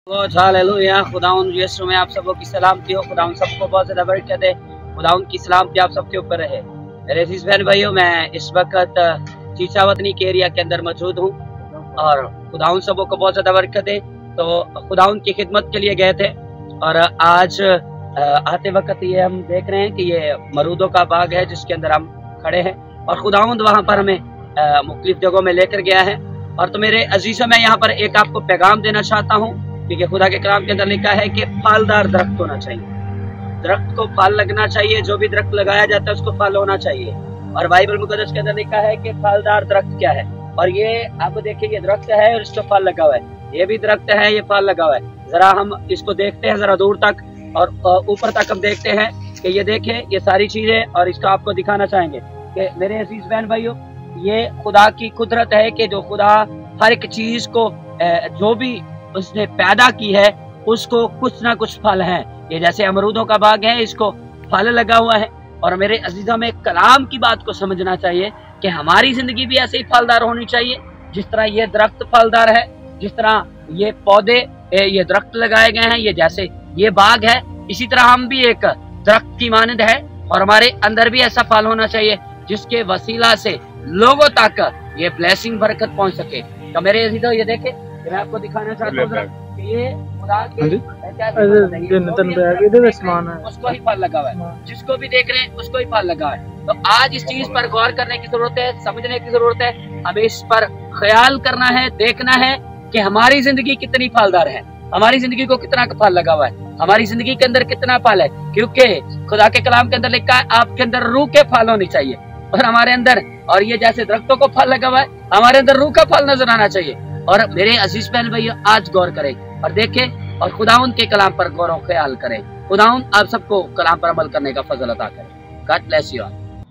Hallelujah. खुदाउन यीशु में आप सबको की सलामती हो। खुदाउन सबको बहुत ज़्यादा बरकत दे। खुदाउन की सलामती आप सबके ऊपर रहे। मेरे अजीज बहन भाइयों, मैं इस वक्त चीचावतनी के एरिया के अंदर मौजूद हूँ और खुदाउन सबको को बहुत ज़्यादा बरकत दे। तो खुदाउन की खिदमत के लिए गए थे और आज आते वक्त ये हम देख रहे हैं कि ये मरूदों का बाग है जिसके अंदर हम खड़े हैं और खुदाउन वहाँ पर हमें मुख्तलिफ जगहों में लेकर गया है। और तो मेरे अजीजों, मैं यहाँ पर एक आपको पैगाम देना चाहता हूँ क्योंकि खुदा के कलाम के अंदर लिखा है कि फलदार दरख्त होना चाहिए। दरख्त को फल लगना चाहिए, जो भी दरख्त लगाया जाता है उसको फल होना चाहिए। और बाइबल मुकद्दस के अंदर लिखा है कि फलदार दरख्त क्या है। और ये आप देखिए, ये दरख्त है और इसको फल लगा हुआ है। ये भी दरख्त है, ये फल लगा हुआ है। जरा हम इसको देखते हैं, जरा दूर तक और ऊपर तक हम देखते हैं कि ये देखें, ये सारी चीजें, और इसका आपको दिखाना चाहेंगे कि मेरे अजीज बहन भाइयों, ये खुदा की कुदरत है कि जो खुदा हर एक चीज को जो भी उसने पैदा की है उसको कुछ ना कुछ फल है। ये जैसे अमरूदों का बाग है, इसको फल लगा हुआ है। और मेरे अजीजों, में कलाम की बात को समझना चाहिए कि हमारी जिंदगी भी ऐसे ही फलदार होनी चाहिए। जिस तरह ये दरख्त फलदार है, जिस तरह ये पौधे, ये दरख्त लगाए गए हैं, ये जैसे ये बाग है, इसी तरह हम भी एक दरख्त की मानद है और हमारे अंदर भी ऐसा फल होना चाहिए जिसके वसीला से लोगों तक ये ब्लेसिंग बरकत पहुंच सके। तो मेरे अजीजों, ये देखे, मैं आपको दिखाना चाहता हूँ कि ये खुदा के उसको ही फल लगा हुआ है। जिसको भी देख रहे हैं उसको ही फल लगा है। तो आज इस चीज पर गौर करने की जरूरत है, समझने की जरूरत है। हमें इस पर ख्याल करना है, देखना है कि हमारी जिंदगी कितनी फलदार है, हमारी जिंदगी को कितना फल लगा हुआ है, हमारी जिंदगी के अंदर कितना फल है। क्योंकि खुदा के कलाम के अंदर लिखा है आपके अंदर रूह के फल होने चाहिए और हमारे अंदर, और ये जैसे दरख्तों को फल लगा हुआ है, हमारे अंदर रूह का फल नजर आना चाहिए। और मेरे अजीज बहन भैया, आज गौर करें और देखें और खुदाउन के कलाम पर गौर ख्याल करें। खुदाउन आप सबको कलाम पर अमल करने का फजल अता करें। God bless you all.